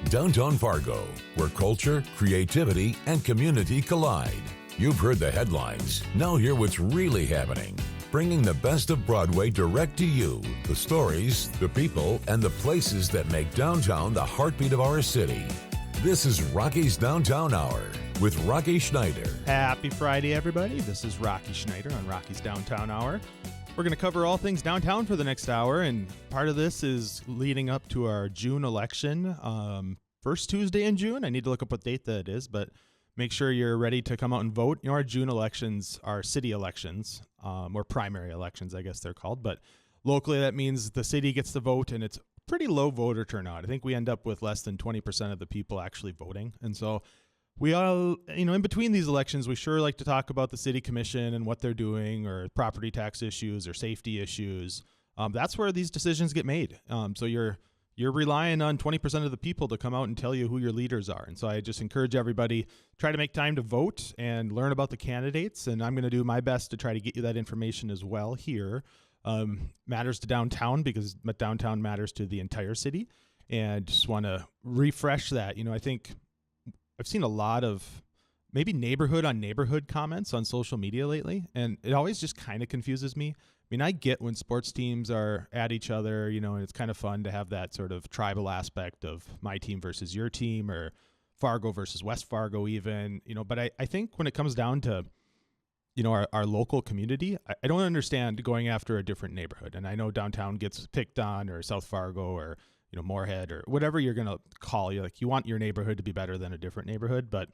Downtown Fargo, where culture, creativity, and community collide. You've heard the headlines. Now hear what's really happening. Bringing the best of Broadway direct to you. The stories, the people, and the places that make downtown the heartbeat of our city. This is Rocky's Downtown Hour with Rocky Schneider. Happy Friday, everybody. This is Rocky Schneider on Rocky's Downtown Hour. We're going to cover all things downtown for the next hour, and part of this is leading up to our June election. First Tuesday in June. I need to look up what date that is, but make sure you're ready to come out and vote. You know, our June elections are city elections, or primary elections, I guess they're called. But locally, that means the city gets to vote, and it's pretty low voter turnout. I think we end up with less than 20% of the people actually voting. And so we all, in between these elections, we sure like to talk about the city commission and what they're doing, or property tax issues or safety issues. That's where these decisions get made. So you're relying on 20% of the people to come out and tell you who your leaders are. And so I just encourage everybody, try to make time to vote and learn about the candidates. And I'm going to do my best to try to get you that information as well here. Matters to downtown because downtown matters to the entire city. And just want to refresh that. I think I've seen a lot of maybe neighborhood on neighborhood comments on social media lately. And it always just kind of confuses me. I mean, I get when sports teams are at each other, and it's kind of fun to have that sort of tribal aspect of my team versus your team, or Fargo versus West Fargo even, but I think when it comes down to, our local community, I don't understand going after a different neighborhood. And I know downtown gets picked on, or South Fargo, or, Moorhead, or whatever you're going to call you. Like, you want your neighborhood to be better than a different neighborhood. But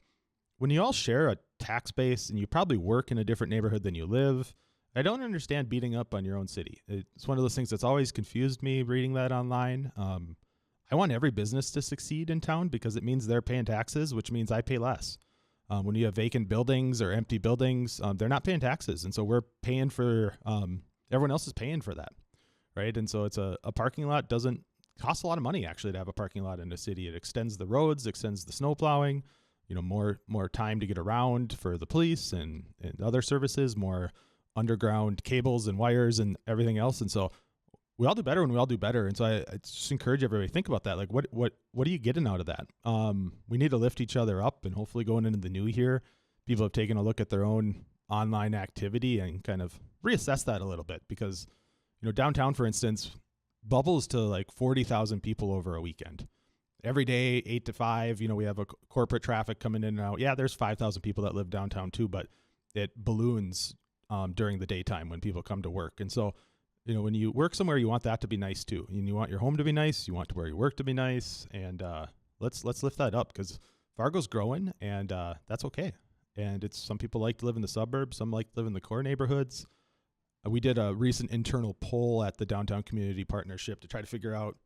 when you all share a tax base and you probably work in a different neighborhood than you live, I don't understand beating up on your own city. It's one of those things that's always confused me reading that online. I want every business to succeed in town because it means they're paying taxes, which means I pay less. When you have vacant buildings or empty buildings, they're not paying taxes. And so we're paying for, everyone else is paying for that, right? And so it's a parking lot doesn't cost a lot of money actually to have a parking lot in a city. It extends the roads, extends the snow plowing, more time to get around for the police and other services, more underground cables and wires and everything else. And so we all do better when we all do better. And so I just encourage everybody to think about that. Like, what are you getting out of that? We need to lift each other up, and hopefully going into the new year, people have taken a look at their own online activity and kind of reassess that a little bit because, downtown, for instance, bubbles to like 40,000 people over a weekend. Every day, 8 to 5, we have a corporate traffic coming in and out. Yeah, there's 5,000 people that live downtown too, but it balloons during the daytime when people come to work. And so, when you work somewhere, you want that to be nice too. And you want your home to be nice. You want where you work to be nice. And let's lift that up because Fargo's growing, and that's okay. And some people like to live in the suburbs. Some like to live in the core neighborhoods. We did a recent internal poll at the Downtown Community Partnership to try to figure out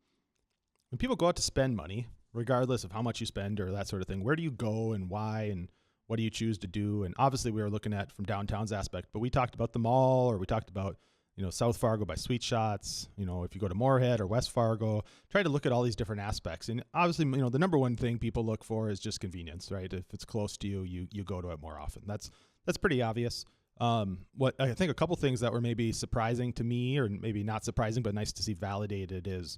when people go out to spend money, regardless of how much you spend or that sort of thing, where do you go and why and what do you choose to do? And obviously we were looking at from downtown's aspect, but we talked about the mall, or we talked about, South Fargo by Sweet Shots, if you go to Moorhead or West Fargo, try to look at all these different aspects. And obviously, the number one thing people look for is just convenience, right? If it's close to you, you go to it more often. That's pretty obvious. What I think a couple things that were maybe surprising to me, or maybe not surprising, but nice to see validated is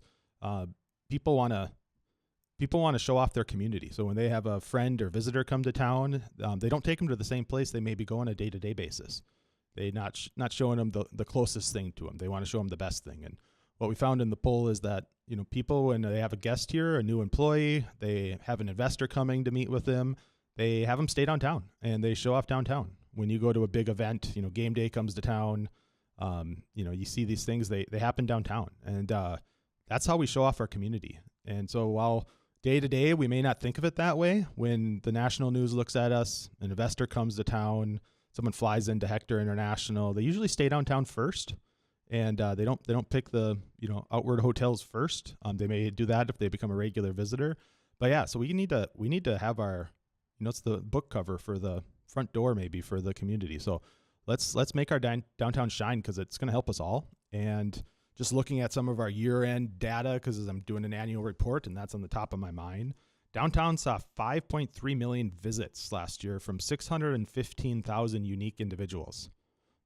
people want to show off their community. So when they have a friend or visitor come to town, they don't take them to the same place they maybe go on a day-to-day basis. They not showing them the closest thing to them. They want to show them the best thing. And what we found in the poll is that, people, when they have a guest here, a new employee, they have an investor coming to meet with them, they have them stay downtown and they show off downtown. When you go to a big event, game day comes to town, you see these things, they happen downtown. And that's how we show off our community. And so while day to day, we may not think of it that way, when the national news looks at us, an investor comes to town, someone flies into Hector International, they usually stay downtown first, and they don't pick the outward hotels first. They may do that if they become a regular visitor, but yeah. So we need to have our it's the book cover for the front door maybe for the community. So let's make our downtown shine because it's going to help us all. And just looking at some of our year-end data, because I'm doing an annual report and that's on the top of my mind. Downtown saw 5.3 million visits last year from 615,000 unique individuals.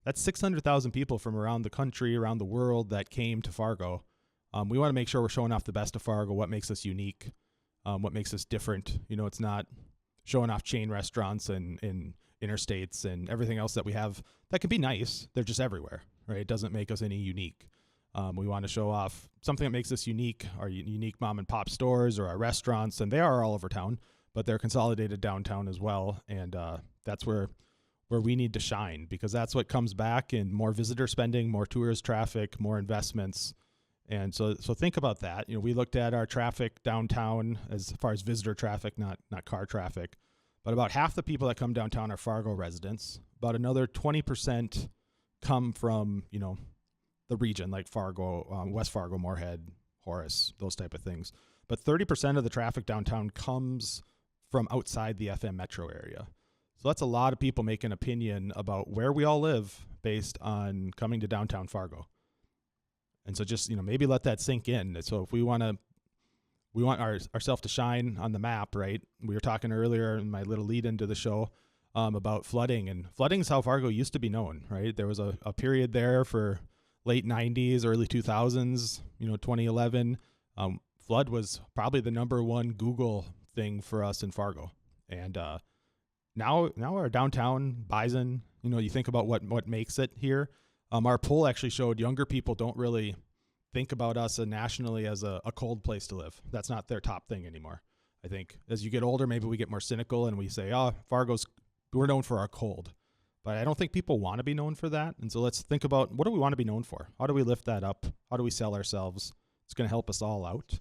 That's 600,000 people from around the country, around the world that came to Fargo. We want to make sure we're showing off the best of Fargo, what makes us unique. what makes us different. It's not showing off chain restaurants and interstates and everything else that we have that can be nice. They're just everywhere, right? It doesn't make us any unique. We want to show off something that makes us unique, our unique mom and pop stores or our restaurants, and they are all over town, but they're consolidated downtown as well. And that's where we need to shine, because that's what comes back in more visitor spending, more tourist traffic, more investments. And so think about that. We looked at our traffic downtown as far as visitor traffic, not car traffic, but about half the people that come downtown are Fargo residents. About another 20% come from, the region, like Fargo, West Fargo, Moorhead, Horace, those type of things. But 30% of the traffic downtown comes from outside the FM metro area. So that's a lot of people making an opinion about where we all live based on coming to downtown Fargo. And so just, maybe let that sink in. So if we want ourselves to shine on the map, right? We were talking earlier in my little lead into the show about flooding, and flooding is how Fargo used to be known, right? There was a period there for late 90s, early 2000s, 2011. Flood was probably the number one Google thing for us in Fargo. And now our downtown Bison, you think about what makes it here. Our poll actually showed younger people don't really think about us nationally as a cold place to live. That's not their top thing anymore. I think as you get older, maybe we get more cynical and we say, we're known for our cold. But I don't think people want to be known for that. And so let's think about, what do we want to be known for? How do we lift that up? How do we sell ourselves? It's going to help us all out.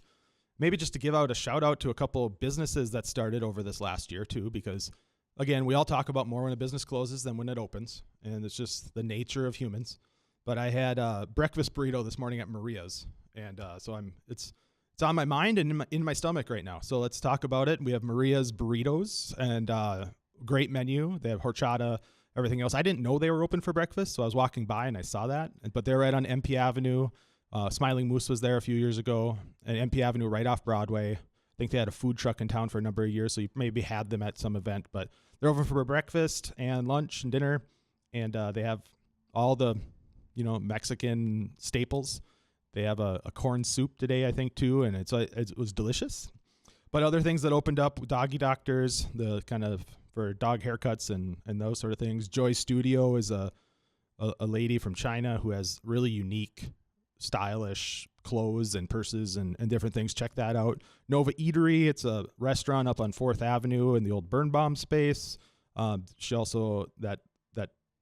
Maybe just to give out a shout out to a couple of businesses that started over this last year too, because again, we all talk about more when a business closes than when it opens, and it's just the nature of humans. But I had a breakfast burrito this morning at Maria's, and so it's on my mind and in my stomach right now. So let's talk about it. We have Maria's Burritos, and great menu. They have horchata, everything else. I didn't know they were open for breakfast, so I was walking by and I saw that. But they're right on MP Avenue. Smiling Moose was there a few years ago, and MP Avenue right off Broadway. I think they had a food truck in town for a number of years, so you maybe had them at some event. But they're over for breakfast and lunch and dinner, and they have all the Mexican staples. They have a corn soup today, I think, too, and it was delicious. But other things that opened up, Doggy Doctors, the kind of for dog haircuts and those sort of things. Joy Studio is a lady from China who has really unique, stylish clothes and purses and different things. Check that out. Nova Eatery, it's a restaurant up on 4th Avenue in the old Birnbaum space. She also, that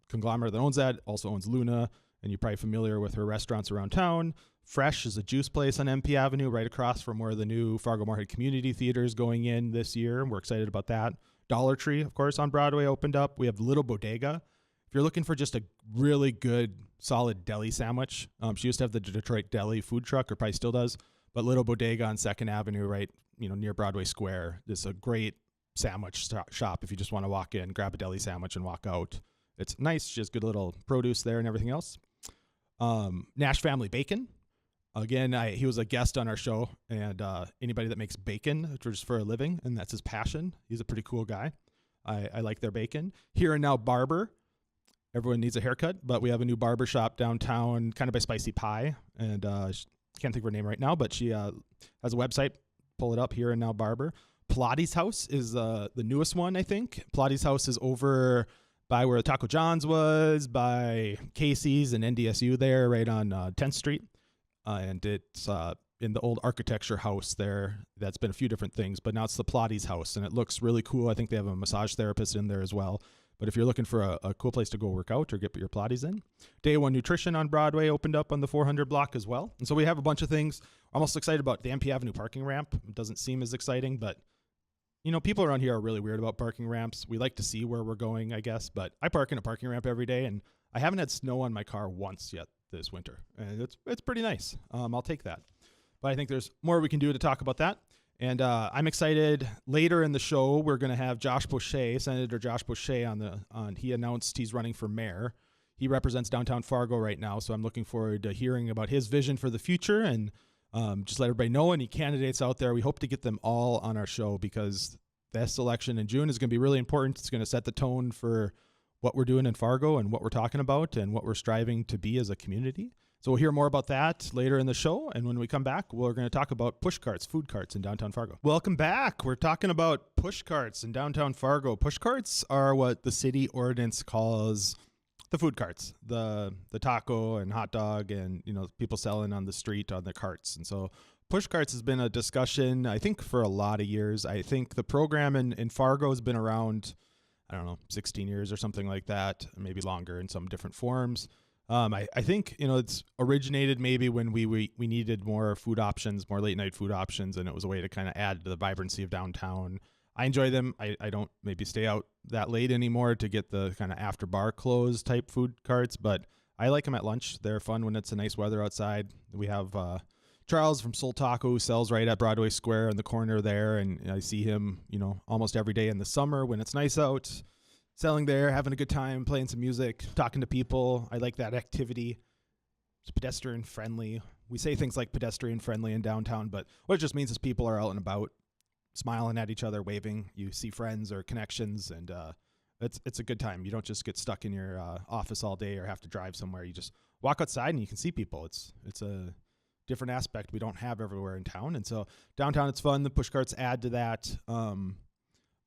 conglomerate that owns that, also owns Luna, and you're probably familiar with her restaurants around town. Fresh is a juice place on MP Avenue right across from where the new Fargo Moorhead Community Theater is going in this year. We're excited about that. Dollar Tree, of course, on Broadway opened up. We have Little Bodega. If you're looking for just a really good, solid deli sandwich, she used to have the Detroit Deli food truck, or probably still does, but Little Bodega on 2nd Avenue, right, near Broadway Square. It's a great sandwich shop if you just want to walk in, grab a deli sandwich, and walk out. It's nice. She has good little produce there and everything else. Nash Family Bacon. Again, he was a guest on our show, and anybody that makes bacon just for a living, and that's his passion. He's a pretty cool guy. I like their bacon. Here and Now Barber. Everyone needs a haircut, but we have a new barber shop downtown, kind of by Spicy Pie, and can't think of her name right now, but she has a website. Pull it up, Here and Now Barber. Pilates House is the newest one, I think. Pilates House is over by where Taco John's was, by Casey's and NDSU there, right on 10th Street. And it's in the old architecture house there. That's been a few different things, but now it's the Pilates House, and it looks really cool. I think they have a massage therapist in there as well. But if you're looking for a cool place to go work out or get your Pilates in, Day One Nutrition on Broadway opened up on the 400 block as well. And so we have a bunch of things. I'm almost excited about the MP Avenue parking ramp. It doesn't seem as exciting, but people around here are really weird about parking ramps. We like to see where we're going, I guess, but I park in a parking ramp every day, and I haven't had snow on my car once yet this winter, and it's pretty nice. I'll take that. But I think there's more we can do to talk about that. And I'm excited. Later in the show, we're going to have Senator Josh Boucher on. He announced he's running for mayor. He represents downtown Fargo right now, so I'm looking forward to hearing about his vision for the future, and just let everybody know. Any candidates out there, we hope to get them all on our show, because this election in June is going to be really important. It's going to set the tone for what we're doing in Fargo and what we're talking about and what we're striving to be as a community. So we'll hear more about that later in the show. And when we come back, we're going to talk about push carts, food carts in downtown Fargo. Welcome back. We're talking about push carts in downtown Fargo. Push carts are what the city ordinance calls the food carts, the taco and hot dog and, people selling on the street on the carts. And so push carts has been a discussion, I think, for a lot of years. I think the program in Fargo has been around, 16 years or something like that, maybe longer in some different forms. I think, it's originated maybe when we needed more food options, more late night food options, and it was a way to kind of add to the vibrancy of downtown. I enjoy them. I don't maybe stay out that late anymore to get the kind of after bar close type food carts, but I like them at lunch. They're fun when it's a nice weather outside. We have Charles from Soul Taco, who sells right at Broadway Square in the corner there, and I see him, almost every day in the summer when it's nice out, selling there, having a good time, playing some music, talking to people. I like that activity. It's pedestrian-friendly. We say things like pedestrian-friendly in downtown, but what it just means is people are out and about, smiling at each other, waving. You see friends or connections, and it's a good time. You don't just get stuck in your office all day or have to drive somewhere. You just walk outside and you can see people. It's a different aspect we don't have everywhere in town. And so downtown, it's fun. The push carts add to that.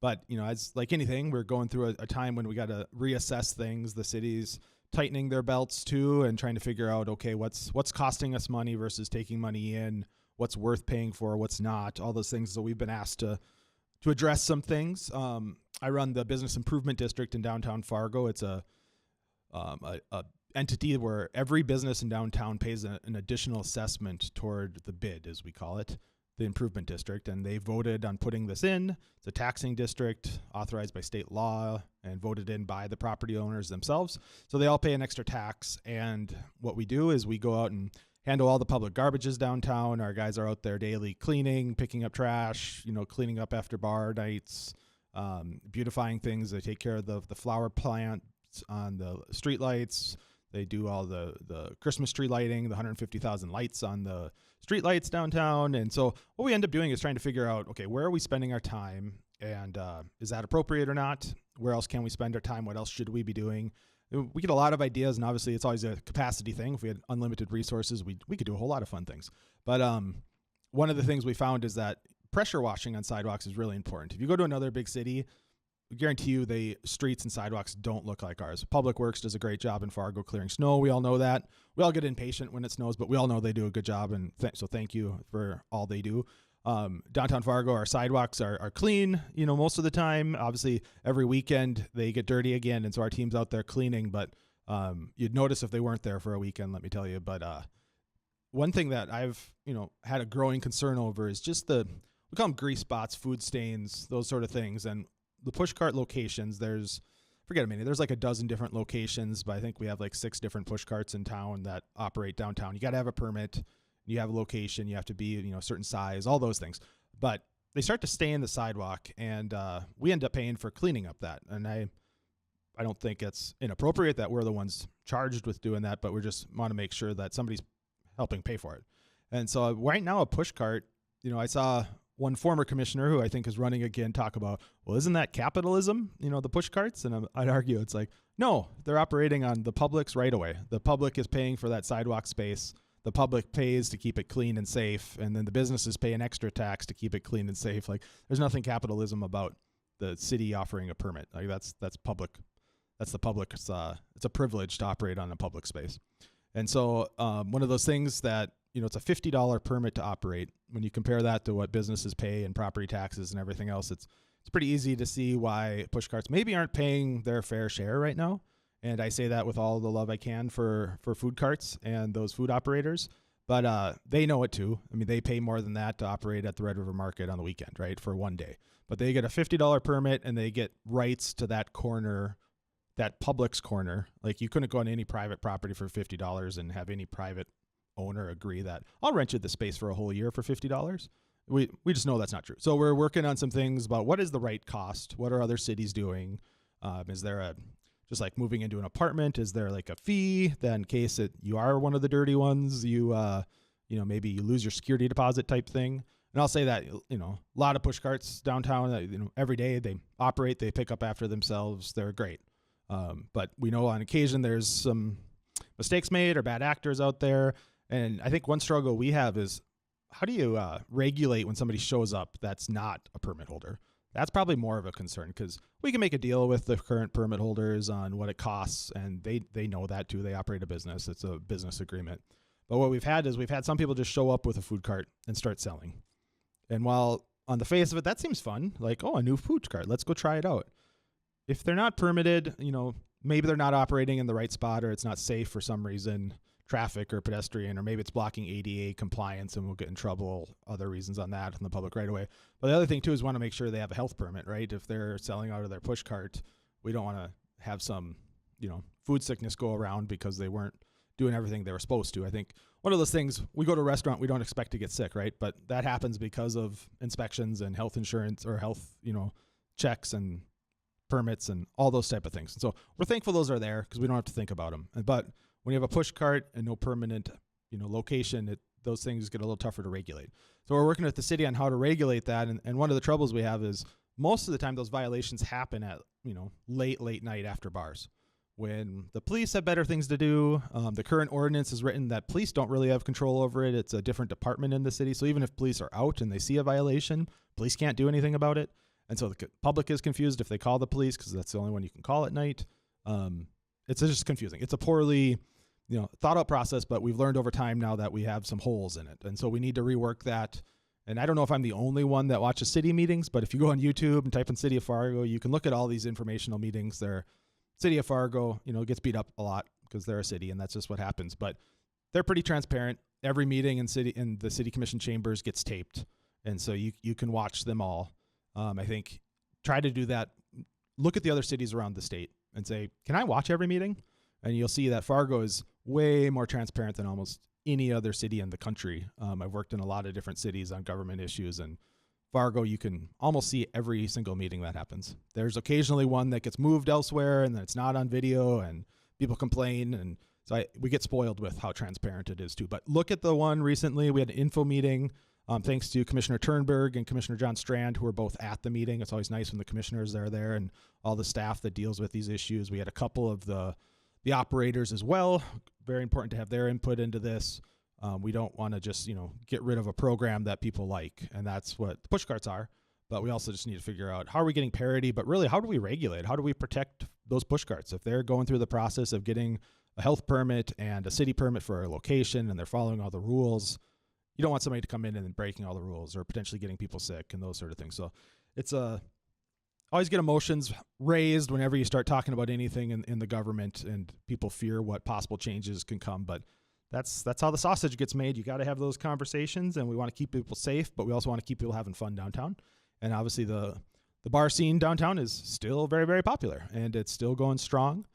But, as like anything, we're going through a time when we got to reassess things. The city's tightening their belts too and trying to figure out, okay, what's costing us money versus taking money in, what's worth paying for, what's not, all those things. So we've been asked to address some things. I run the business improvement district in downtown Fargo. It's a entity where every business in downtown pays an additional assessment toward the bid, as we call it, the improvement district. And they voted on putting this in. It's a taxing district authorized by state law and voted in by the property owners themselves. So they all pay an extra tax. And what we do is we go out and handle all the public garbages downtown. Our guys are out there daily cleaning, picking up trash, cleaning up after bar nights, beautifying things. They take care of the flower plants on the street lights. They do all the Christmas tree lighting, the 150,000 lights on the street lights downtown. And so what we end up doing is trying to figure out, okay, where are we spending our time? And is that appropriate or not? Where else can we spend our time? What else should we be doing? We get a lot of ideas, and obviously it's always a capacity thing. If we had unlimited resources, we could do a whole lot of fun things. But one of the things we found is that pressure washing on sidewalks is really important. If you go to another big city, I guarantee you the streets and sidewalks don't look like ours. Public Works does a great job in Fargo clearing snow. We all know that. We all get impatient when it snows, but we all know they do a good job, and so thank you for all they do. Downtown Fargo, our sidewalks are clean, most of the time. Obviously, every weekend they get dirty again, and so our team's out there cleaning, but you'd notice if they weren't there for a weekend, let me tell you. But one thing that I've, had a growing concern over is just we call them grease spots, food stains, those sort of things. And the push cart locations, there's like a dozen different locations, but I think we have like 6 different push carts in town that operate downtown. You got to have a permit. You have a location, you have to be, a certain size, all those things. But they start to stay in the sidewalk, and we end up paying for cleaning up that. And I don't think it's inappropriate that we're the ones charged with doing that, but we just want to make sure that somebody's helping pay for it. And so right now a push cart, I saw one former commissioner who I think is running again talk about, well, isn't that capitalism, the push carts? And I'd argue it's like, no, they're operating on the public's right of way. The public is paying for that sidewalk space. The public pays to keep it clean and safe, and then the businesses pay an extra tax to keep it clean and safe. Like, there's nothing capitalism about the city offering a permit. Like, that's public. That's the public. It's a privilege to operate on a public space. And so one of those things that, it's a $50 permit to operate. When you compare that to what businesses pay and property taxes and everything else, it's pretty easy to see why push carts maybe aren't paying their fair share right now. And I say that with all the love I can for food carts and those food operators. But they know it too. I mean, they pay more than that to operate at the Red River Market on the weekend, right, for one day. But they get a $50 permit, and they get rights to that corner, that Publix corner. Like, you couldn't go on any private property for $50 and have any private owner agree that I'll rent you the space for a whole year for $50. We just know that's not true. So we're working on some things about what is the right cost? What are other cities doing? Is there just like moving into an apartment, is there like a fee that in case you are one of the dirty ones, maybe you lose your security deposit type thing? And I'll say that, a lot of push carts downtown, every day they operate, they pick up after themselves. They're great. But we know on occasion there's some mistakes made or bad actors out there. And I think one struggle we have is how do you regulate when somebody shows up that's not a permit holder? That's probably more of a concern because we can make a deal with the current permit holders on what it costs, and they know that too. They operate a business. It's a business agreement. But what we've had some people just show up with a food cart and start selling. And while on the face of it, that seems fun, like, oh, a new food cart, let's go try it out. If they're not permitted, maybe they're not operating in the right spot or it's not safe for some reason, traffic or pedestrian, or maybe it's blocking ADA compliance and we'll get in trouble, other reasons on that in the public right away. But the other thing too is want to make sure they have a health permit, right? If they're selling out of their push cart, we don't want to have some, food sickness go around because they weren't doing everything they were supposed to. I think one of those things, we go to a restaurant, we don't expect to get sick, right? But that happens because of inspections and health insurance or health, checks and permits and all those type of things. And so we're thankful those are there because we don't have to think about them. But when you have a push cart and no permanent, location, those things get a little tougher to regulate. So we're working with the city on how to regulate that. And one of the troubles we have is most of the time those violations happen at, late night after bars when the police have better things to do. The current ordinance is written that police don't really have control over it. It's a different department in the city. So even if police are out and they see a violation, police can't do anything about it. And so the public is confused if they call the police because that's the only one you can call at night. It's just confusing. It's a poorly thought out process, but we've learned over time now that we have some holes in it. And so we need to rework that. And I don't know if I'm the only one that watches city meetings, but if you go on YouTube and type in City of Fargo, you can look at all these informational meetings. City of Fargo, gets beat up a lot because they're a city and that's just what happens. But they're pretty transparent. Every meeting in the city commission chambers gets taped. And so you can watch them all. I think try to do that. Look at the other cities around the state and say, can I watch every meeting? And you'll see that Fargo is way more transparent than almost any other city in the country. I've worked in a lot of different cities on government issues, and Fargo, you can almost see every single meeting that happens. There's occasionally one that gets moved elsewhere and it's not on video and people complain. And so we get spoiled with how transparent it is too. But look at the one recently. We had an info meeting. Thanks to Commissioner Turnberg and Commissioner John Strand, who were both at the meeting. It's always nice when the commissioners are there and all the staff that deals with these issues. We had a couple of the operators as well. Very important to have their input into this. We don't want to just, get rid of a program that people like, and that's what the push carts are. But we also just need to figure out how are we getting parity, but really how do we regulate? How do we protect those push carts? If they're going through the process of getting a health permit and a city permit for a location and they're following all the rules, you don't want somebody to come in and then breaking all the rules or potentially getting people sick and those sort of things. So it's always get emotions raised whenever you start talking about anything in the government and people fear what possible changes can come. But that's how the sausage gets made. You got to have those conversations, and we want to keep people safe, but we also want to keep people having fun downtown. And obviously the bar scene downtown is still very, very popular and it's still going strong.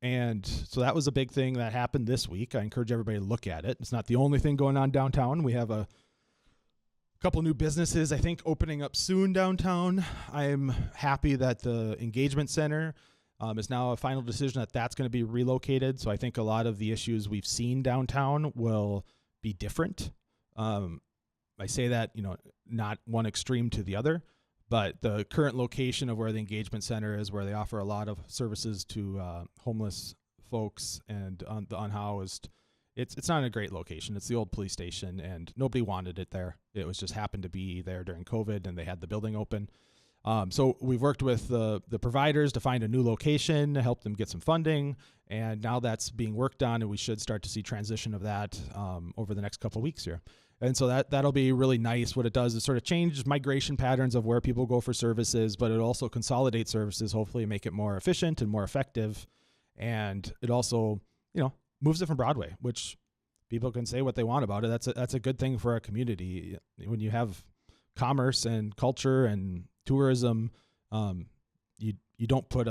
And so that was a big thing that happened this week. I encourage everybody to look at it. It's not the only thing going on downtown. We have a couple new businesses, I think, opening up soon downtown. I'm happy that the engagement center is now a final decision that that's going to be relocated. So I think a lot of the issues we've seen downtown will be different. I say that, not one extreme to the other, but the current location of where the engagement center is, where they offer a lot of services to homeless folks and the unhoused, it's not a great location. It's the old police station, and nobody wanted it there. It was just happened to be there during COVID, and they had the building open. So we've worked with the providers to find a new location, help them get some funding, and now that's being worked on, and we should start to see transition of that over the next couple of weeks here. And so that'll be really nice. What it does is sort of change migration patterns of where people go for services, but it also consolidates services, hopefully make it more efficient and more effective. And it also, moves it from Broadway, which people can say what they want about it. That's a good thing for our community. When you have commerce and culture and tourism, you don't put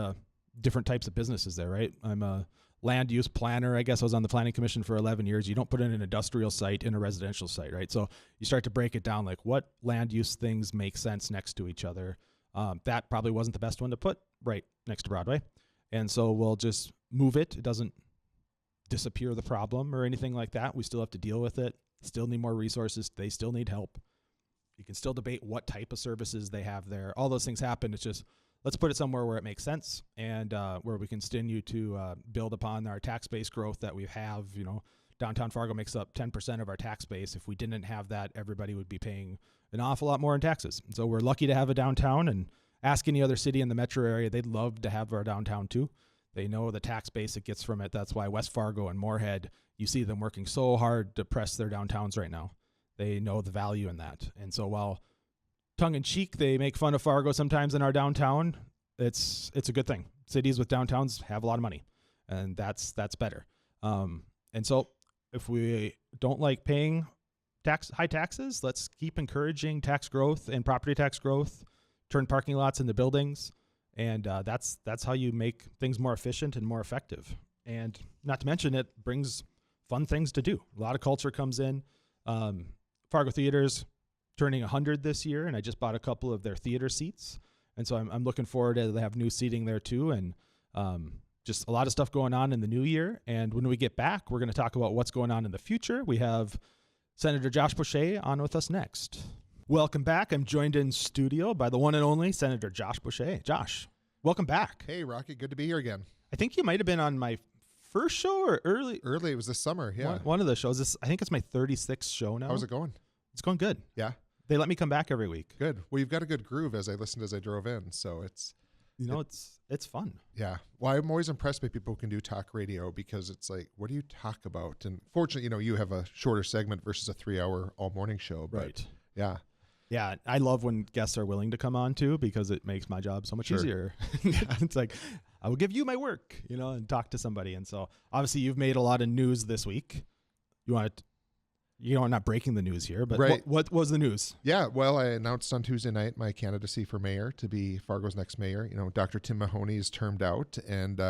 different types of businesses there, right? I'm a land use planner. I guess I was on the planning commission for 11 years. You don't put in an industrial site in a residential site, right? So you start to break it down, like what land use things make sense next to each other. That probably wasn't the best one to put right next to Broadway. And so we'll just move it. It doesn't disappear the problem or anything like that. We still have to deal with it. Still need more resources. They still need help. You can still debate what type of services they have there. All those things happen. It's just let's put it somewhere where it makes sense and where we can continue to build upon our tax base growth that we have. Downtown Fargo makes up 10% of our tax base. If we didn't have that, everybody would be paying an awful lot more in taxes. And so we're lucky to have a downtown, and ask any other city in the metro area, they'd love to have our downtown too. They know the tax base it gets from it. That's why West Fargo and Moorhead, you see them working so hard to press their downtowns right now. They know the value in that. And so while tongue-in-cheek, they make fun of Fargo sometimes in our downtown, it's a good thing. Cities with downtowns have a lot of money, and that's better. And so if we don't like paying high taxes, let's keep encouraging tax growth and property tax growth, turn parking lots into buildings, and that's how you make things more efficient and more effective. And not to mention, it brings fun things to do. A lot of culture comes in. Fargo Theater's turning 100 this year, and I just bought a couple of their theater seats, and so I'm looking forward to they have new seating there too, and just a lot of stuff going on in the new year. And when we get back, we're going to talk about what's going on in the future. We have Senator Josh Boucher on with us next. Welcome back. I'm joined in studio by the one and only Senator Josh Boucher. Josh, welcome back. Hey, Rocky. Good to be here again. I think you might have been on my first show or early. Early. It was this summer. Yeah. One of the shows. I think it's my 36th show now. How's it going? It's going good. Yeah. They let me come back every week. Good. Well, you've got a good groove as I listened as I drove in. So it's fun. Yeah. Well, I'm always impressed by people who can do talk radio, because it's like, what do you talk about? And fortunately, you have a shorter segment versus a 3-hour all morning show. But right. Yeah. Yeah. I love when guests are willing to come on too, because it makes my job so much easier. It's like, I will give you my work, and talk to somebody. And so obviously you've made a lot of news this week. I'm not breaking the news here, but right. What was the news? Yeah, well, I announced on Tuesday night my candidacy for mayor to be Fargo's next mayor. Dr. Tim Mahoney is termed out, and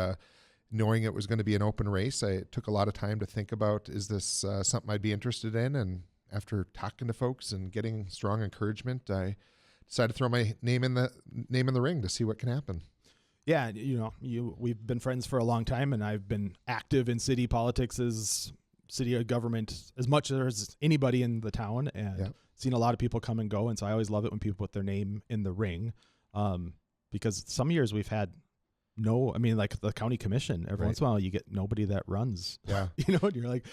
knowing it was going to be an open race, I took a lot of time to think about, is this something I'd be interested in? And after talking to folks and getting strong encouragement, I decided to throw my name in the ring to see what can happen. Yeah, we've been friends for a long time, and I've been active in city politics as city government as much as anybody in the town, and seen a lot of people come and go. And so I always love it when people put their name in the ring, because some years we've had like the county commission, every once in a while you get nobody that runs. Yeah. And you're like,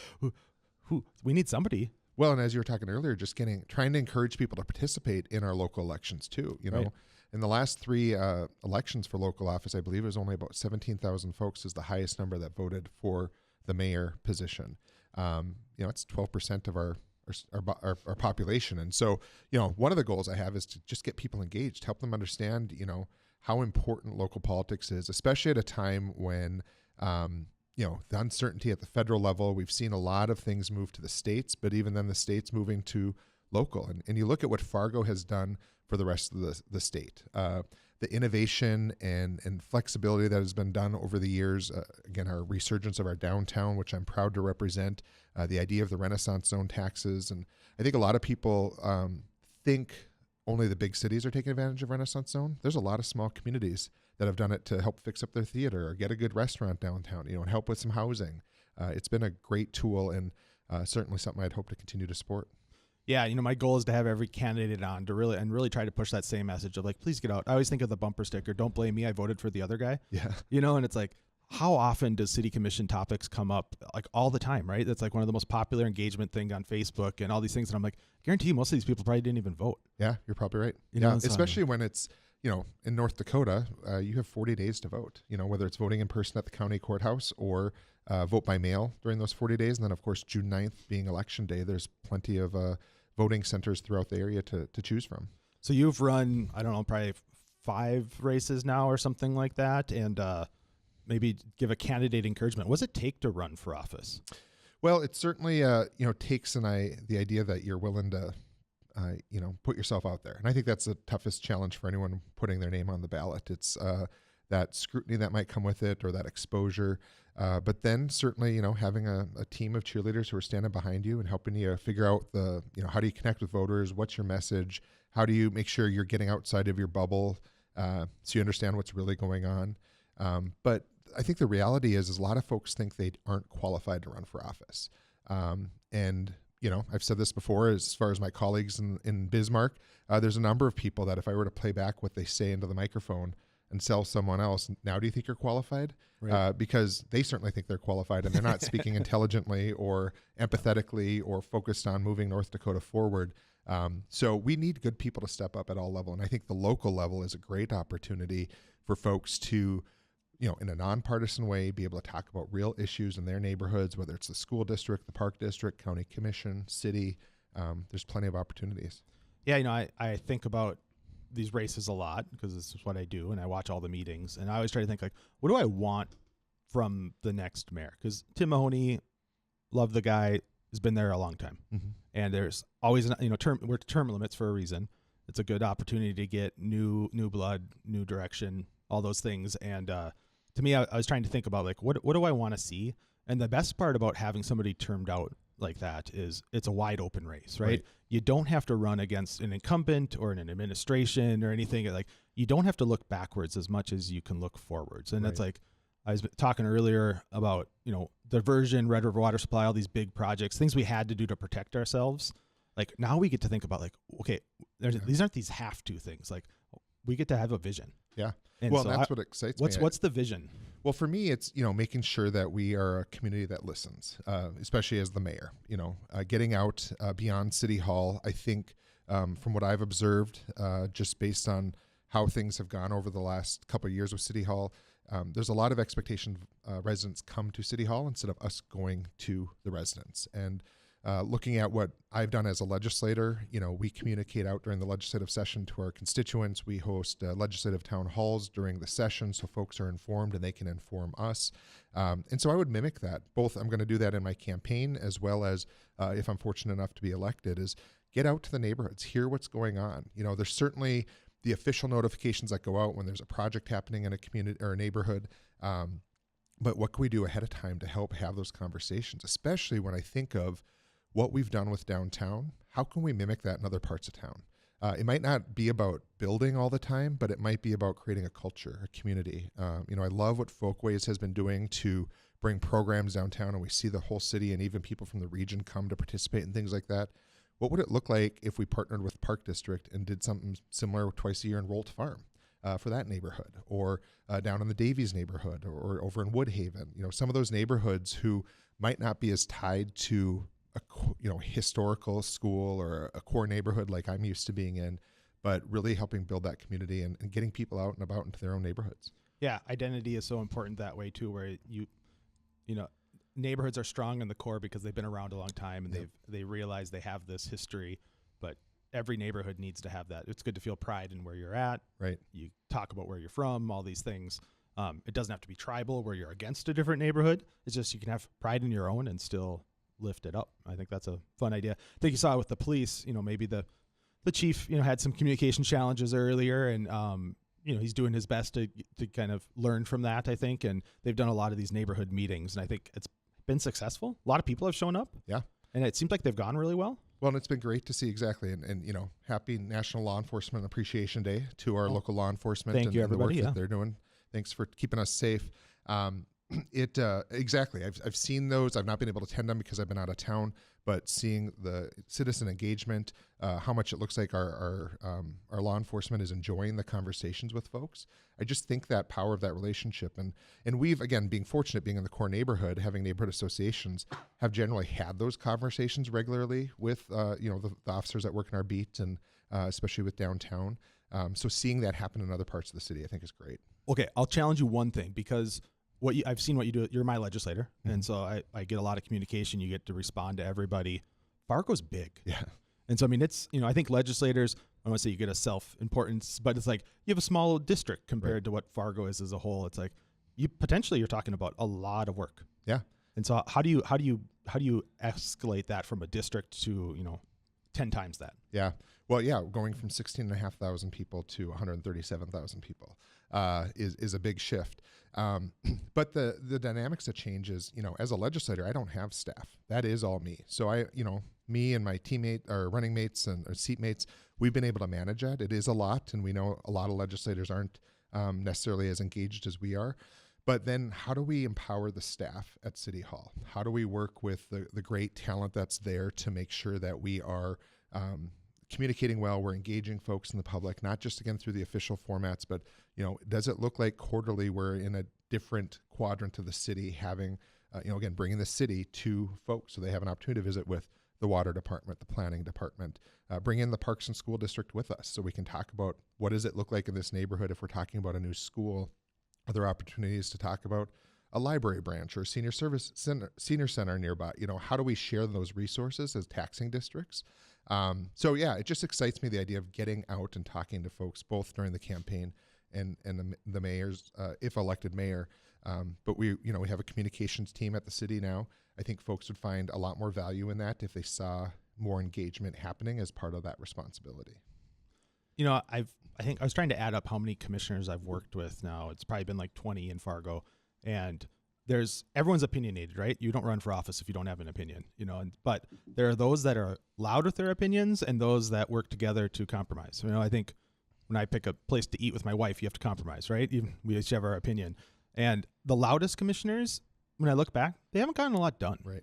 who we need somebody. Well, and as you were talking earlier, just trying to encourage people to participate in our local elections too. Right. In the last 3 elections for local office, I believe it was only about 17,000 folks is the highest number that voted for the mayor position. It's 12% of our population. And so, one of the goals I have is to just get people engaged, help them understand, how important local politics is, especially at a time when, the uncertainty at the federal level. We've seen a lot of things move to the states, but even then the states moving to local. And you look at what Fargo has done for the rest of the state. The innovation and flexibility that has been done over the years, again, our resurgence of our downtown, which I'm proud to represent, the idea of the Renaissance zone taxes. And I think a lot of people think only the big cities are taking advantage of Renaissance zone. There's a lot of small communities that have done it to help fix up their theater or get a good restaurant downtown, and help with some housing. It's been a great tool, and certainly something I'd hope to continue to support. Yeah, my goal is to have every candidate on to really try to push that same message of like, please get out. I always think of the bumper sticker, don't blame me, I voted for the other guy. Yeah. And it's like, how often does city commission topics come up? Like all the time, right? That's like one of the most popular engagement thing on Facebook and all these things. And I'm like, guarantee you most of these people probably didn't even vote. Yeah, you're probably right. Yeah, especially when it's, in North Dakota, you have 40 days to vote, whether it's voting in person at the county courthouse or vote by mail during those 40 days. And then of course, June 9th being election day, there's plenty of voting centers throughout the area to choose from. So you've run, I don't know, probably 5 races now or something like that, and maybe give a candidate encouragement. What does it take to run for office? Well, it certainly takes the idea that you're willing to put yourself out there, and I think that's the toughest challenge for anyone putting their name on the ballot. It's that scrutiny that might come with it, or that exposure. But then certainly, having a team of cheerleaders who are standing behind you and helping you figure out how do you connect with voters? What's your message? How do you make sure you're getting outside of your bubble so you understand what's really going on? But I think the reality is a lot of folks think they aren't qualified to run for office. And I've said this before, as far as my colleagues in Bismarck, there's a number of people that if I were to play back what they say into the microphone, and sell someone else, now do you think you're qualified? Right. Because they certainly think they're qualified, and they're not speaking intelligently or empathetically or focused on moving North Dakota forward. So we need good people to step up at all level. And I think the local level is a great opportunity for folks to, in a nonpartisan way, be able to talk about real issues in their neighborhoods, whether it's the school district, the park district, county commission, city. There's plenty of opportunities. Yeah, I think about these races a lot because this is what I do, and I watch all the meetings, and I always try to think, like, what do I want from the next mayor? Because Tim Mahoney, love the guy, has been there a long time. Mm-hmm. And there's always, we're term limits for a reason. It's a good opportunity to get new blood, new direction, all those things. And to me, I was trying to think about, like, what do I want to see? And the best part about having somebody termed out like that is it's a wide open race, right? You don't have to run against an incumbent or an administration or anything. Like, you don't have to look backwards as much as you can look forwards. And that's like, I was talking earlier about, diversion, Red River water supply, all these big projects, things we had to do to protect ourselves. Like, now we get to think about, like, okay, these aren't these have to things. Like, we get to have a vision. Yeah. And well, so that's what excites me. What's the vision? Well, for me, it's, making sure that we are a community that listens, especially as the mayor, getting out beyond City Hall. I think from what I've observed, just based on how things have gone over the last couple of years with City Hall, there's a lot of expectation residents come to City Hall instead of us going to the residents. And looking at what I've done as a legislator, we communicate out during the legislative session to our constituents. We host legislative town halls during the session so folks are informed and they can inform us. And so I would mimic that. Both, I'm going to do that in my campaign, as well as if I'm fortunate enough to be elected, is get out to the neighborhoods, hear what's going on. There's certainly the official notifications that go out when there's a project happening in a community or a neighborhood. But what can we do ahead of time to help have those conversations, especially when I think of what we've done with downtown? How can we mimic that in other parts of town? It might not be about building all the time, but it might be about creating a culture, a community. I love what Folkways has been doing to bring programs downtown, and we see the whole city and even people from the region come to participate in things like that. What would it look like if we partnered with Park District and did something similar twice a year in Rolt Farm for that neighborhood, or down in the Davies neighborhood, or over in Woodhaven? Some of those neighborhoods who might not be as tied to a historical school or a core neighborhood like I'm used to being in, but really helping build that community and getting people out and about into their own neighborhoods. Yeah, identity is so important that way too, where neighborhoods are strong in the core because they've been around a long time and they realize they have this history, but every neighborhood needs to have that. It's good to feel pride in where you're at. Right. You talk about where you're from, all these things. It doesn't have to be tribal where you're against a different neighborhood. It's just you can have pride in your own and still lift it up. I think that's a fun idea. I think you saw it with the police, maybe the chief, had some communication challenges earlier, and he's doing his best to kind of learn from that, I think. And they've done a lot of these neighborhood meetings, and I think it's been successful. A lot of people have shown up. Yeah. And it seems like they've gone really well. Well, and it's been great to see. Exactly. And happy National Law Enforcement Appreciation Day to our local law enforcement. Thank you, everybody. The work that they're doing. Thanks for keeping us safe. Exactly. I've seen those. I've not been able to attend them because I've been out of town, but seeing the citizen engagement, how much it looks like our law enforcement is enjoying the conversations with folks. I just think that power of that relationship, and we've, again, being fortunate, being in the core neighborhood, having neighborhood associations, have generally had those conversations regularly with the officers that work in our beat, and especially with downtown. So seeing that happen in other parts of the city, I think is great. Okay, I'll challenge you one thing, because I've seen what you do. You're my legislator, and so I get a lot of communication. You get to respond to everybody. Fargo's big. Yeah. And so, I mean, it's, I think legislators, I want to say you get a self-importance, but it's like you have a small district compared to what Fargo is as a whole. It's like you're talking about a lot of work. Yeah. And so how do you escalate that from a district to, 10 times that? Yeah. Well, yeah, going from 16,500 people to 137,000 people is a big shift. But the dynamics that changes, as a legislator, I don't have staff. That is all me. So me and my teammate, or running mates and or seat mates, we've been able to manage that. It is a lot, and we know a lot of legislators aren't necessarily as engaged as we are. But then how do we empower the staff at City Hall? How do we work with the great talent that's there to make sure that we are communicating well, we're engaging folks in the public, not just again through the official formats, but does it look like quarterly we're in a different quadrant of the city, having again, bringing the city to folks so they have an opportunity to visit with the water department, the planning department, bring in the parks and school district with us so we can talk about what does it look like in this neighborhood if we're talking about a new school. Are there opportunities to talk about a library branch or a senior center nearby? How do we share those resources as taxing districts? So yeah, it just excites me, the idea of getting out and talking to folks both during the campaign and the mayor's, if elected mayor. But we have a communications team at the city now. I think folks would find a lot more value in that if they saw more engagement happening as part of that responsibility. I think I was trying to add up how many commissioners I've worked with now. It's probably been like 20 in Fargo, and everyone's opinionated, right? You don't run for office if you don't have an opinion, but there are those that are loud with their opinions and those that work together to compromise. I think when I pick a place to eat with my wife, you have to compromise, right? We each have our opinion. And the loudest commissioners, when I look back, they haven't gotten a lot done. Right.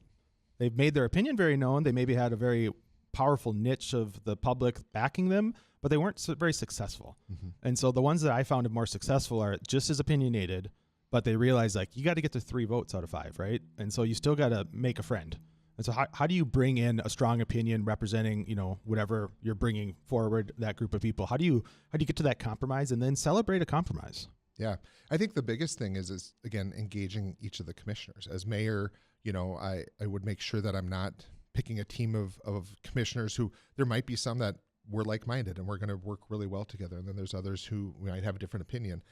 They've made their opinion very known. They maybe had a very powerful niche of the public backing them, but they weren't very successful. Mm-hmm. And so the ones that I found more successful are just as opinionated, but they realize you got to get to 3 votes out of 5, right? And so you still got to make a friend. And so how do you bring in a strong opinion representing, whatever you're bringing forward, that group of people? How do you get to that compromise and then celebrate a compromise? Yeah, I think the biggest thing is again, engaging each of the commissioners. As mayor, I would make sure that I'm not picking a team of commissioners who, there might be some that we're like-minded and we're going to work really well together. And then there's others who might have a different opinion,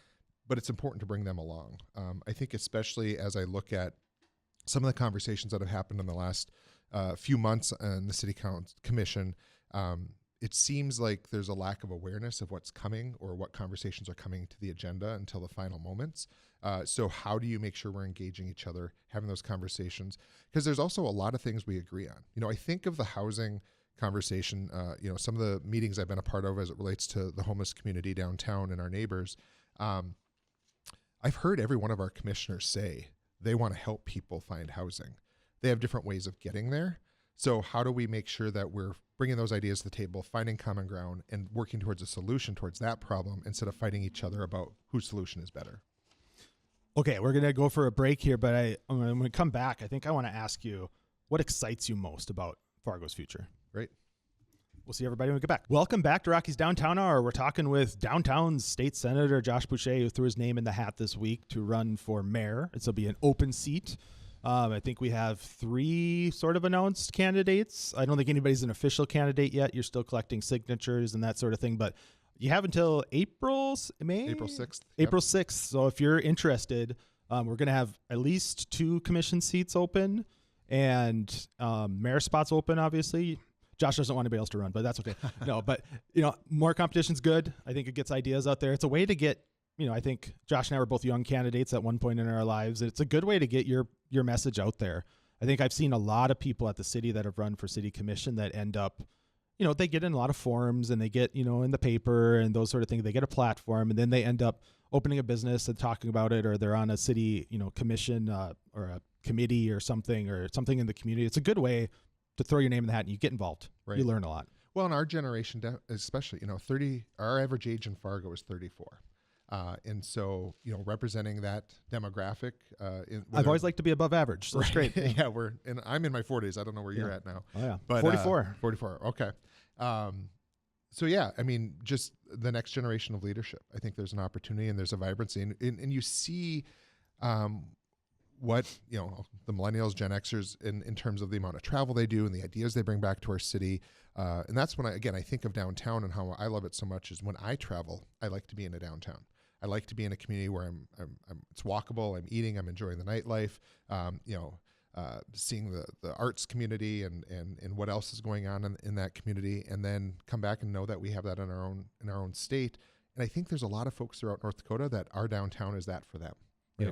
but it's important to bring them along. I think especially as I look at some of the conversations that have happened in the last few months in the city commission, it seems like there's a lack of awareness of what's coming or what conversations are coming to the agenda until the final moments. So how do you make sure we're engaging each other, having those conversations? Because there's also a lot of things we agree on. I think of the housing conversation, some of the meetings I've been a part of as it relates to the homeless community downtown and our neighbors. I've heard every one of our commissioners say they want to help people find housing. They have different ways of getting there. So how do we make sure that we're bringing those ideas to the table, finding common ground, and working towards a solution towards that problem instead of fighting each other about whose solution is better? Okay, we're going to go for a break here, but when we come back, I think I want to ask you, what excites you most about Fargo's future? Great. We'll see everybody when we get back. Welcome back to Rocky's Downtown Hour. We're talking with downtown's state senator, Josh Boucher, who threw his name in the hat this week to run for mayor. This will be an open seat. I think we have 3 sort of announced candidates. I don't think anybody's an official candidate yet. You're still collecting signatures and that sort of thing, but you have until April 6th. April 6th. So if you're interested, we're going to have at least 2 commission seats open and mayor spots open, obviously. Josh doesn't want anybody else to run, but that's okay. No, but more competition's good. I think it gets ideas out there. It's a way to get, I think Josh and I were both young candidates at one point in our lives. It's a good way to get your message out there. I think I've seen a lot of people at the city that have run for city commission that end up, they get in a lot of forums and they get, in the paper and those sort of things. They get a platform and then they end up opening a business and talking about it, or they're on a city, commission or a committee or something in the community. It's a good way to throw your name in the hat and you get involved. Right. You learn a lot. Well, in our generation, especially, our average age in Fargo is 34. And so, representing that demographic. I've always liked to be above average. So that's great. Yeah, I'm in my 40s. I don't know where you're at now. Oh, yeah. But 44. 44. Okay. So, yeah, just the next generation of leadership. I think there's an opportunity and there's a vibrancy. And you see what, the millennials, Gen Xers, in terms of the amount of travel they do and the ideas they bring back to our city. And that's when I think of downtown and how I love it so much is when I travel, I like to be in a downtown. I like to be in a community where it's walkable, I'm eating, I'm enjoying the nightlife, seeing the arts community and what else is going on in that community, and then come back and know that we have that in our own state. And I think there's a lot of folks throughout North Dakota that our downtown is that for them.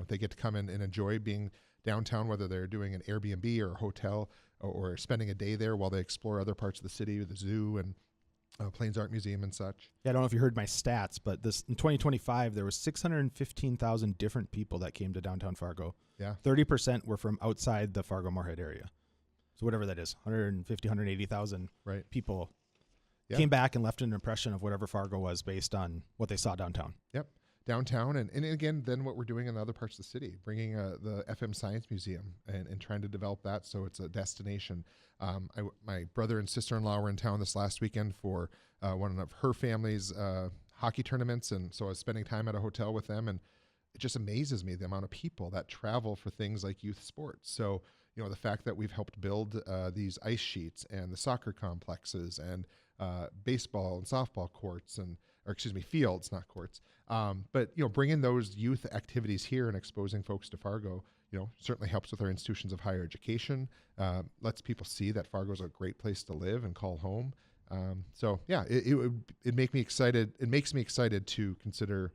They get to come in and enjoy being downtown, whether they're doing an Airbnb or a hotel or spending a day there while they explore other parts of the city, the zoo and Plains Art Museum and such. Yeah, I don't know if you heard my stats, but in 2025, there was 615,000 different people that came to downtown Fargo. Yeah. 30% were from outside the Fargo-Moorhead area. So whatever that is, 150, 180,000 people. came back and left an impression of whatever Fargo was based on what they saw downtown. Yep. Downtown. And again, then what we're doing in other parts of the city, bringing the FM Science Museum and trying to develop that so it's a destination. My brother and sister-in-law were in town this last weekend for one of her family's hockey tournaments. And so I was spending time at a hotel with them, and it just amazes me the amount of people that travel for things like youth sports. So, the fact that we've helped build these ice sheets and the soccer complexes and baseball and softball courts fields, not courts. But bringing those youth activities here and exposing folks to Fargo, certainly helps with our institutions of higher education, lets people see that Fargo is a great place to live and call home. It makes me excited. It makes me excited to consider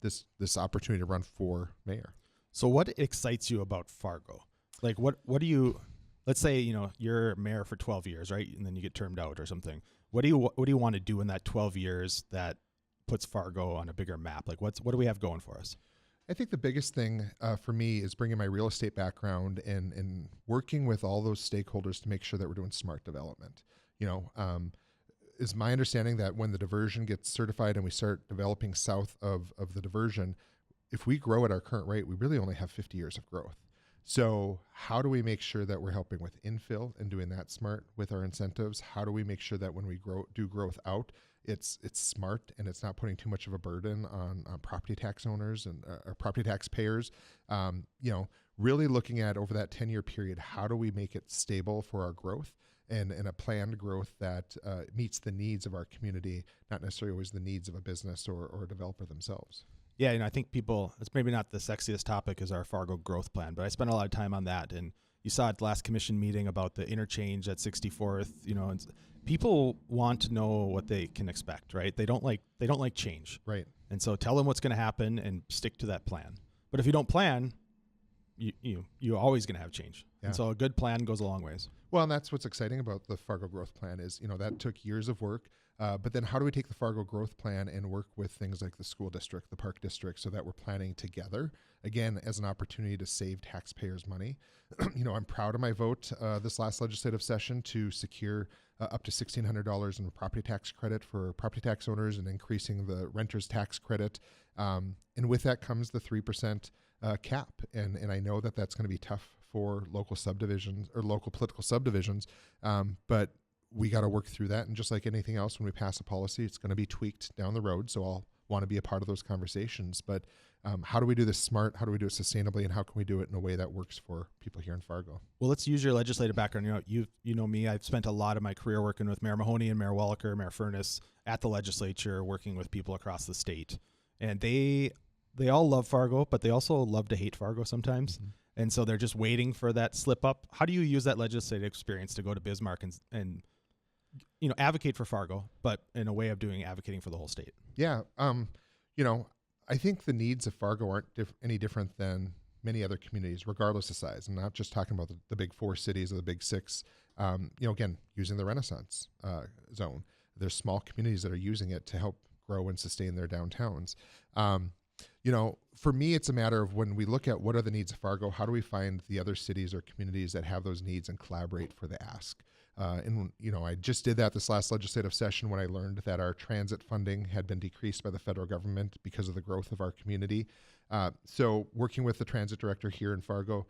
this opportunity to run for mayor. So what excites you about Fargo? Like what do you, let's say, you're mayor for 12 years, right? And then you get termed out or something. What do you want to do in that 12 years that puts Fargo on a bigger map? Like what do we have going for us? I think the biggest thing for me is bringing my real estate background and working with all those stakeholders to make sure that we're doing smart development. Is my understanding that when the diversion gets certified and we start developing south of the diversion, if we grow at our current rate, we really only have 50 years of growth. So how do we make sure that we're helping with infill and doing that smart with our incentives? How do we make sure that when we do growth out, it's smart and it's not putting too much of a burden on property tax owners and property tax payers? Really looking at over that 10-year period, how do we make it stable for our growth and a planned growth that meets the needs of our community, not necessarily always the needs of a business or a developer themselves. Yeah, I think it's maybe not the sexiest topic is our Fargo growth plan, but I spent a lot of time on that. And you saw at the last commission meeting about the interchange at 64th, and people want to know what they can expect, right? They don't like change. Right. And so tell them what's going to happen and stick to that plan. But if you don't plan, you're always going to have change. Yeah. And so a good plan goes a long ways. Well, and that's what's exciting about the Fargo growth plan is, that took years of work. But then how do we take the Fargo growth plan and work with things like the school district, the park district, so that we're planning together, again, as an opportunity to save taxpayers money. I'm proud of my vote this last legislative session to secure up to $1,600 in property tax credit for property tax owners and increasing the renter's tax credit. And with that comes the 3% cap. And I know that that's going to be tough for local subdivisions or local political subdivisions, but we got to work through that. And just like anything else, when we pass a policy, it's going to be tweaked down the road. So I'll want to be a part of those conversations. But how do we do this smart? How do we do it sustainably? And how can we do it in a way that works for people here in Fargo? Well, let's use your legislative background. You know me. I've spent a lot of my career working with Mayor Mahoney and Mayor Wallaker, Mayor Furness at the legislature, working with people across the state. And they all love Fargo, but they also love to hate Fargo sometimes. Mm-hmm. And so they're just waiting for that slip up. How do you use that legislative experience to go to Bismarck and advocate for Fargo, but in a way of advocating for the whole state? Yeah. I think the needs of Fargo aren't any different than many other communities, regardless of size. I'm not just talking about the big four cities or the big six. Again, using the Renaissance zone. There's small communities that are using it to help grow and sustain their downtowns. For me, it's a matter of when we look at what are the needs of Fargo, how do we find the other cities or communities that have those needs and collaborate for the ask? I just did that this last legislative session when I learned that our transit funding had been decreased by the federal government because of the growth of our community. So working with the transit director here in Fargo,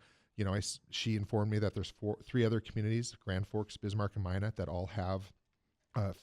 she informed me that there's three other communities, Grand Forks, Bismarck, and Minot, that all have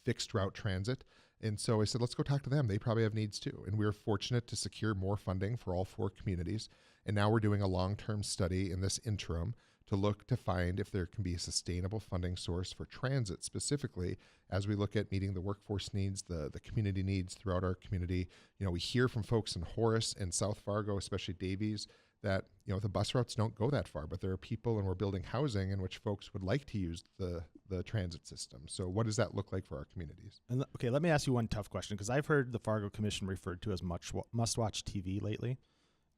fixed route transit. And so I said, let's go talk to them. They probably have needs too. And we were fortunate to secure more funding for all four communities. And now we're doing a long-term study in this interim to look to find if there can be a sustainable funding source for transit specifically as we look at meeting the workforce needs, the community needs throughout our community. We hear from folks in Horace and South Fargo, especially Davies, that the bus routes don't go that far, but there are people, and we're building housing in which folks would like to use the transit system. So what does that look like for our communities? And okay, let me ask you one tough question, because I've heard the Fargo Commission referred to as must-watch TV lately,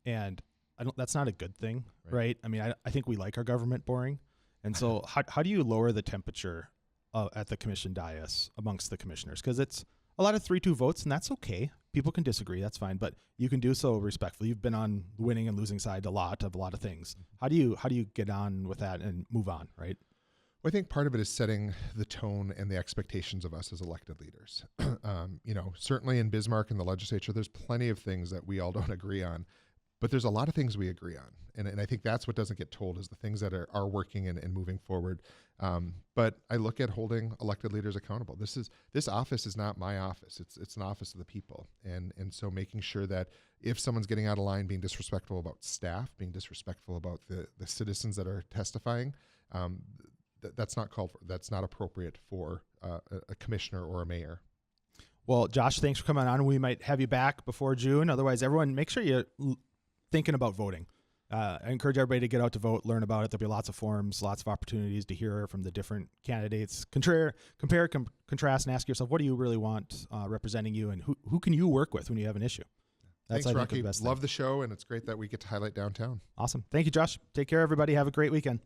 and that's not a good thing, right? I mean, I think we like our government boring, and so how do you lower the temperature at the commission dais amongst the commissioners? Because it's a lot of 3-2 votes, and that's okay. People can disagree, that's fine, but you can do so respectfully. You've been on the winning and losing side a lot of things. How do you get on with that and move on, right? Well, I think part of it is setting the tone and the expectations of us as elected leaders. Certainly in Bismarck and the legislature, there's plenty of things that we all don't agree on, but there's a lot of things we agree on. And I think that's what doesn't get told, is the things that are working and moving forward. But I look at holding elected leaders accountable. This office is not my office. It's an office of the people. And so making sure that if someone's getting out of line, being disrespectful about staff, being disrespectful about the citizens that are testifying, that's not called for. That's not appropriate for a commissioner or a mayor. Well, Josh, thanks for coming on. We might have you back before June. Otherwise, everyone, make sure you're thinking about voting. I encourage everybody to get out to vote, learn about it. There'll be lots of forums, lots of opportunities to hear from the different candidates. Compare, contrast, and ask yourself, what do you really want representing you, and who can you work with when you have an issue? That's, Thanks, Rocky. Love the show, and it's great that we get to highlight downtown. Awesome. Thank you, Josh. Take care, everybody. Have a great weekend.